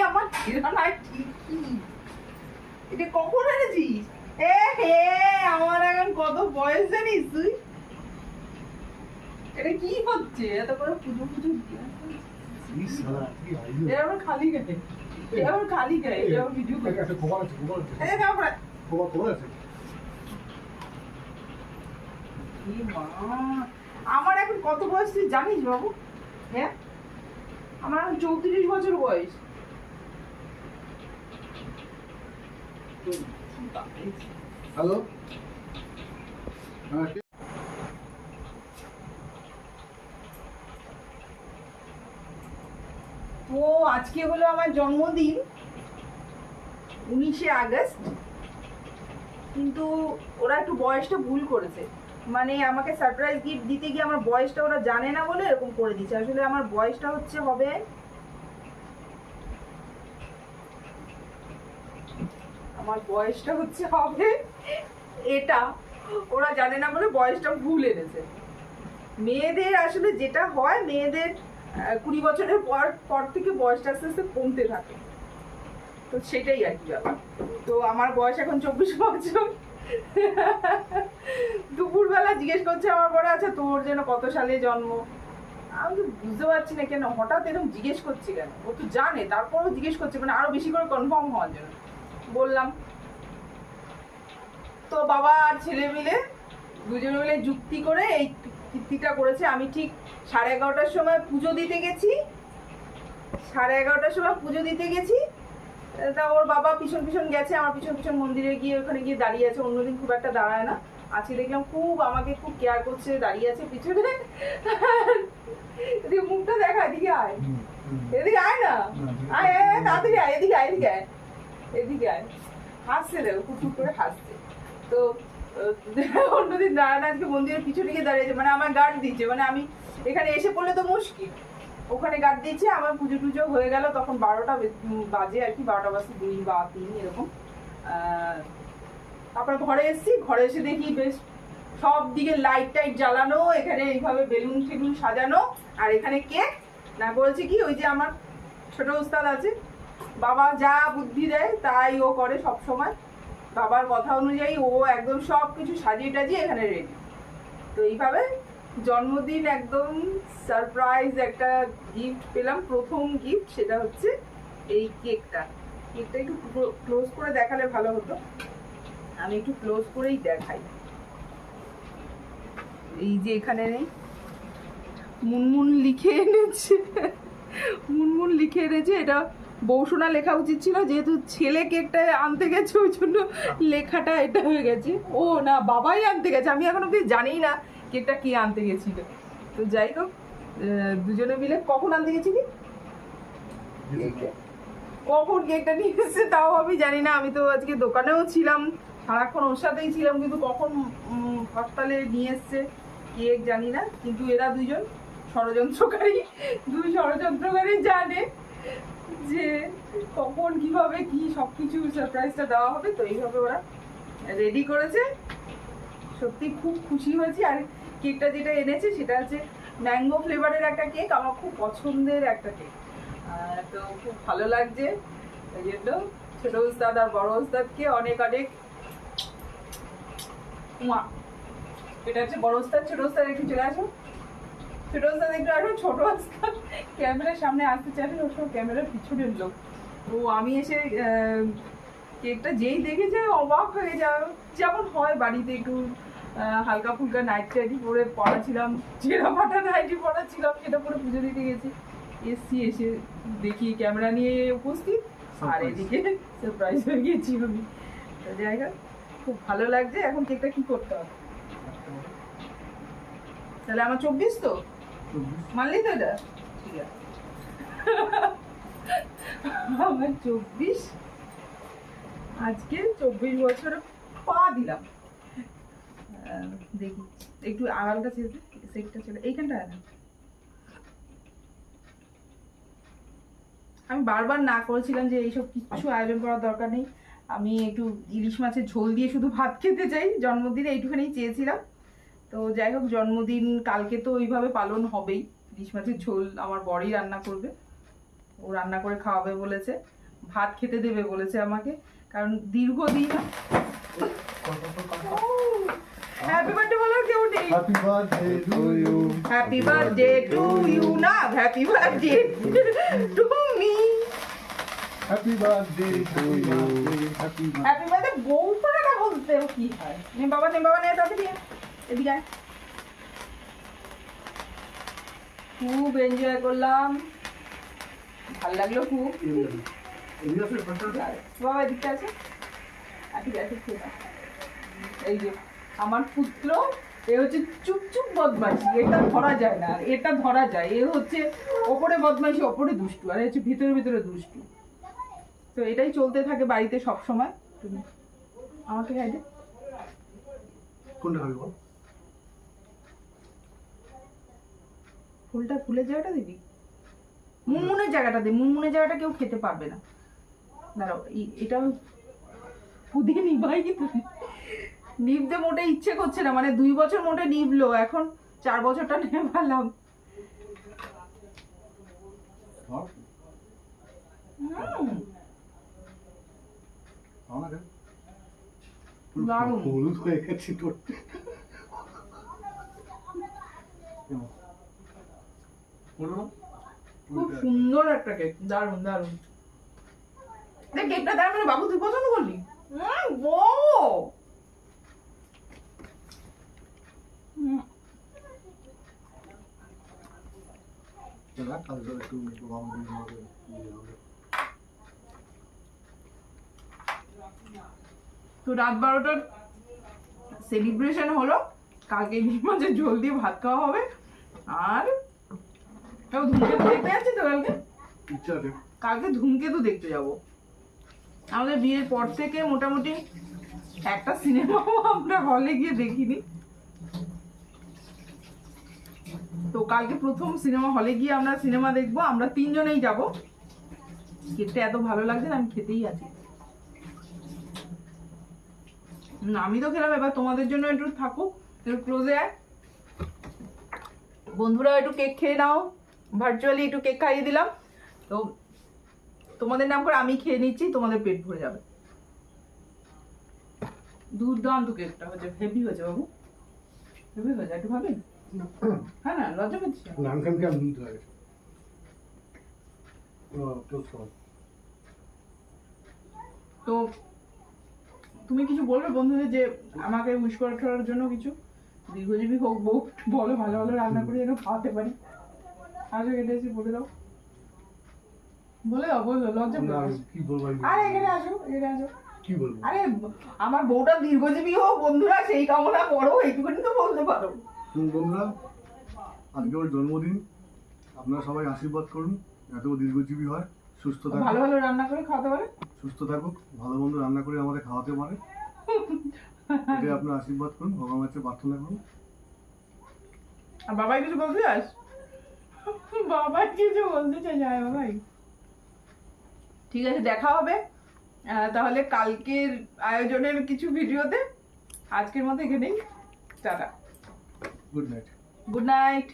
আমার ঠিকই এটা কখন এনেছিস? আমার এখন কত বয়স জানিস তুই? এটা কি হচ্ছে এত করে পুজো পুজো এবার খালি গায়ে এবার খালি গায়ে এবার ভিডিও আমার এখন কত বয়স তুই জানিস বাবু? হ্যাঁ আমার এখন 34 বছর বয়স। হ্যালো তো আজকে হলো আমার জন্মদিন 19শে আগস্ট, কিন্তু ওরা একটু বয়সটা ভুল করেছে, মানে আমাকে সারপ্রাইজ গিফট দিতে গিয়ে আমার বয়সটা ওরা জানে না বলে এরকম করে দিচ্ছে। আসলে আমার বয়সটা হচ্ছে হবে এটা, ওরা জানে না বলে বয়সটা ভুল এনেছে। মেয়েদের আসলে যেটা হয়, মেয়েদের 20 বছরের পর থেকে বয়সটা আস্তে আস্তে কমতে থাকে, তো সেটাই আর কি ব্যাপার। তো আমার বয়স এখন 24 বছর। দুপুরবেলা জিজ্ঞেস করছে আমার বড়, আচ্ছা তোর যেন কত সালে জন্ম? আমি তো বুঝতে পারছি না কেন হঠাৎ এরকম জিজ্ঞেস করছি কেন। ও তো জানে, তারপরেও জিজ্ঞেস করছে, মানে আরো বেশি করে কনফার্ম হওয়ার জন্য। বললাম তো বাবা আর ছেলে মিলে দুজনে মিলে যুক্তি করে এই কীর্তিটা করেছে। আমি ঠিক 11:30টার সময় পুজো দিতে গেছি, 11:30টার সময় পুজো দিতে গেছি, তা ওর বাবা পিছন পিছন গেছে, আমার পিছন পিছন মন্দিরে গিয়ে ওখানে গিয়ে দাঁড়িয়ে আছে। অন্যদিন খুব একটা দাঁড়ায় না, আজকে দেখলাম খুব আমাকে খুব কেয়ার করছে, দাঁড়িয়ে আছে পিছনে। এদিকে মুখটা দেখা, এদিকে আয়, এদিকে আয় না, আয় তাড়াতাড়ি আয়, এদিকে আয়, এদিকে আয়, এদিকে আয়। হাসছে, দেখো কুটুক করে হাসছে। তো অন্যদিন দাঁড়ায় না, আজকে মন্দিরের পিছনে গিয়ে দাঁড়িয়েছে, মানে আমার গার্ড দিচ্ছে, মানে আমি এখানে এসে পড়লে তো মুশকিল, ওখানে গার্ড দিচ্ছে। আমার পুজো টুজো হয়ে গেল, তখন 12টা বাজে আর কি, 12টা বাজে 2 বা 3 এরকম। তারপর ঘরে এসেছি, ঘরে এসে দেখি বেশ সব দিকে লাইট টাইট জ্বালানো, এখানে এইভাবে বেলুন টেলুন সাজানো, আর এখানে কেক না করেছে কি, ওই যে আমার ছোট উস্তাদ আছে, বাবা যা বুদ্ধি দেয় তাই ও করে সব সময়, বাবার কথা অনুযায়ী ও একদম সব কিছু সাজিয়ে টাজিয়ে এখানে রেডি। তো এইভাবে জন্মদিন একদম সারপ্রাইজ একটা গিফট পেলাম, প্রথম গিফট, সেটা হচ্ছে এই কেকটা। কেকটা একটু ক্লোজ করে দেখালে ভালো হতো, আমি একটু ক্লোজ করেই দেখাই। এই যে এখানে মুনমুন লিখে এনেছে, মুনমুন লিখে এনেছে, এটা বৌসোনা লেখা উচিত ছিল, যেহেতু ছেলে কেকটা আনতে গেছে ওই জন্য লেখাটা এটা হয়ে গেছে। ও না, বাবাই আনতে গেছে, আমি এখন অব্দি জানি না কেকটা কে আনতে গেছিল। তো যাই হোক, দুজনে মিলে কখন আনতে গেছিলি, কখন কেকটা নিয়ে এসেছে তাও আমি জানি না। আমি তো আজকে দোকানেও ছিলাম, সারাক্ষণ ওর সাথেই ছিলাম, কিন্তু কখন হসপিটালে নিয়ে এসছে কেক জানি না। কিন্তু এরা দুই ষড়যন্ত্রকারী জানে যে কখন কিভাবে কি সবকিছু সারপ্রাইজটা দেওয়া হবে। তো এইভাবে ওরা রেডি করেছে, সত্যি খুব খুশি হয়েছি। আর কেকটা যেটা এনেছে সেটা হচ্ছে ম্যাঙ্গো ফ্লেভারের একটা কেক, আমার খুব পছন্দের একটা কেক, তো খুব ভালো লাগছে। এই জন্য ছোট উস্তাদ আর বড় উস্তাদকে অনেক অনেক। এটা হচ্ছে বড় উস্তাদ, ছোট উস্তাদ একটু চলে আসো, ছোট উস্তাদ একটু আসো, ছোট উস্তাদ ক্যামেরার সামনে আসতে চাইলে ওর সব ক্যামেরার পিছনের লোক। তো আমি এসে কেকটা যেই দেখেছে অবাক হয়ে যাও, যেমন হয় বাড়িতে একটু হালকা ফুলকা নাইট টাইটি পরে পড়াছিলাম, ছেঁড়া ফাটা নাইটি পড়াছিলাম, সেটা পরে পুজো দিতে গেছি, এসে দেখি ক্যামেরা নিয়ে উপস্থিত, আর এদিকে সারপ্রাইজ হয়ে গিয়েছি আমি। যাই হোক, খুব ভালো লাগছে। এখন কেকটা কি করতে হবে তাহলে? আমার 24 তো মানলি তো এটা, ঠিক আছে। আমার 24, আজকে 24 বছর পা দিলাম। দেখি একটু আড়ালটা ছেড়ে, সেটটা ছেড়ে এইখানটা। আমি বারবার না করেছিলাম যে এইসব কিছু আয়োজন করার দরকার নেই, আমি একটু ইলিশ মাছের ঝোল দিয়ে শুধু ভাত খেতে চাই, জন্মদিনে এইটুখানেই চেয়েছিলাম। তো যাই হোক, জন্মদিন কালকে তো ওইভাবে পালন হবেই, ইলিশ মাছের ঝোল আমার বড়ই রান্না করবে। ও রান্না করে খাওয়াবে বলেছে, ভাত খেতে দেবে বলেছে আমাকে, কারণ দীর্ঘদিন। হ্যাপি বার্থডে বলো কেউ নেই। Happy birthday to you. Happy birthday to you না, happy birthday to me. Happy birthday to you. Happy happy birthday বউ পাড়া বলতে কি হয়? নে বাবা নে তাকে দিয়ে এদিকে আয়। খুব এনজয় করলাম, ভাল লাগলো খুব। বাবা এদিকটা আছে, ঠিক আছে ঠিক আছে। এই যে আমার পুত্র, এ হচ্ছে চুপচুপ বদমাইশি, এটা ধরা যায় না, আর এটা ধরা যায়। এ হচ্ছে ওপরে বদমাইশি, ওপরে দুষ্টু, আর এ হচ্ছে ভিতরে ভিতরে দুষ্টু। তো এটাই চলতে থাকে বাড়িতে সব সময়। আমাকে খাই দে। কোনটা খাবি বল? ফুলটা ফুলের জায়গাটা দিবি, মুনমুনের জায়গাটা দে। মুনমুনের জায়গাটা কেউ খেতে পারবে না। দাঁড়াও, এটা পুদিয়ে নিবাই কিন্তু নিবতে মোটে ইচ্ছে করছে না, মানে 2 বছর মোটে নিবলো, এখন 4 বছরটা নেভালাম। দারুণ। হলুদ হয়ে গেছে তোর। খুব সুন্দর একটা কেক, দারুণ দারুণ। দেখ কেকটা দারুণ, মানে বাবু তুই পছন্দ করলি? বউ তো রাত 12টার সেলিব্রেশন হলো, কালকে ইলিশ মাছের ঝোল দিয়ে ভাত খাওয়া হবে। আর ধূমকেতু দেখতে যাচ্ছি তো কালকে ধূমকেতু দেখতে যাব। আমাদের বিয়ের পর থেকে মোটামুটি একটা সিনেমাও আমরা হলে গিয়ে দেখিনি। তো কালকে প্রথম সিনেমা হলে গিয়ে আমরা সিনেমা দেখবো, আমরা 3 জনেই যাব। কেকটা এত ভালো লাগছে না, আমি খেতেই আছি। আমি তো খেলাম, এবার তোমাদের জন্য একটু থাকুক, একটু ক্লোজে আয়। বন্ধুরাও একটু কেক খেয়ে নাও, ভার্চুয়ালি একটু কেক খাইয়ে দিলাম। তো তোমাদের নাম করে আমি খেয়ে নিচ্ছি, তোমাদের পেট ভরে যাবে। দুর্দান্ত কেকটা হচ্ছে, হেভি হয়েছে বাবু, হেভি হয়েছে। একটু ভাবি হ্যাঁ না, লজ্জা পাচ্ছি। নাম খান কেমন দুধ হয়? তো তুমি কিছু বলবে বন্ধুদের, যে আমাকে উইশ করার জন্য কিছু? দীর্ঘজীবী হোক বউ, বলো ভালো ভালো রান্না করে যেন খাওয়াতে পারি। আসো কেটে এসে বলে দাও, বলে দাও, বলো, লজ্জা পাবে। কি বলবো? আরে এখানে আসো, এখানে আসো। কি বলবো? আরে আমার বউটা দীর্ঘজীবী হোক বন্ধুরা, সেই কামনা করো, এইটুকুনি তো বলতে পারো। বন্ধুরা, আজকে ওর জন্মদিন, আপনারা সবাই আশীর্বাদ করুন যাতে ও দীর্ঘজীবী হয়, সুস্থ ভালো থাকুক, ভালো রান্না করে খাওয়াতে পারে, সুস্থ থাকুক, ভালো মন্দ রান্না করে আমাদের খাওয়াতে পারে। এটাই আপনার আশীর্বাদ করুন, ভগবানের কাছে প্রার্থনা করুন। আর বাবাই কিছু বলতে চাস? বাবাই কিছু বলতে চাই যায় বাবাই? ঠিক আছে, দেখা হবে তাহলে কালকের আয়োজনের কিছু ভিডিওতে। আজকের মতো এখানেই, tata, good night. Good night.